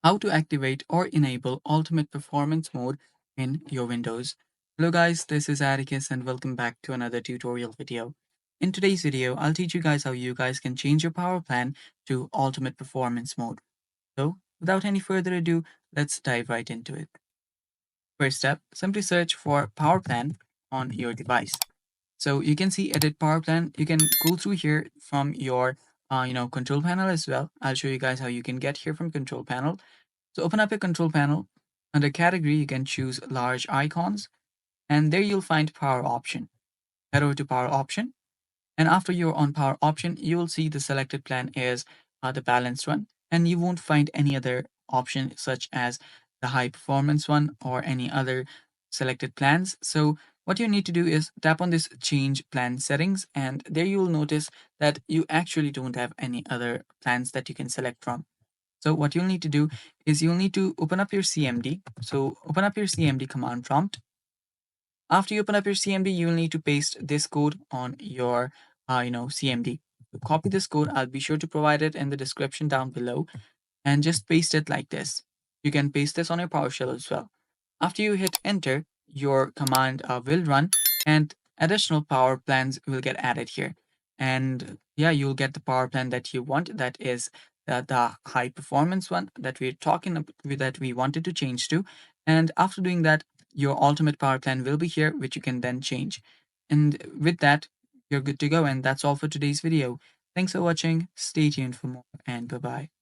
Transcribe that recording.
How to activate or enable ultimate performance mode in your Windows. Hello guys, this is Atticus and welcome back to another tutorial video. In today's video, I'll teach you guys how you guys can change your power plan to ultimate performance mode. So without any further ado, let's dive right into it. First step, simply search for power plan on your device. So you can see edit power plan. You can go through here from your control panel as well. I'll show you guys how you can get here from control panel. So open up your control panel. Under category, you can choose large icons, and there you'll find power option. Head over to power option, and after you're on power option, you will see the selected plan is the balanced one, and you won't find any other option such as the high performance one or any other selected plans. So what you need to do is tap on this change plan settings, and there you will notice that you actually don't have any other plans that you can select from. So what you'll need to do is you'll need to open up your CMD. So open up your CMD command prompt. After you open up your CMD, you'll need to paste this code on your CMD. To copy this code, I'll be sure to provide it in the description down below and just paste it like this. You can paste this on your PowerShell as well. After you hit enter, your command will run and additional power plans will get added here. And yeah, you'll get the power plan that you want. That is the high performance one that we're talking about, that we wanted to change to. And after doing that, your ultimate power plan will be here, which you can then change. And with that, you're good to go. And that's all for today's video. Thanks for watching. Stay tuned for more and bye bye.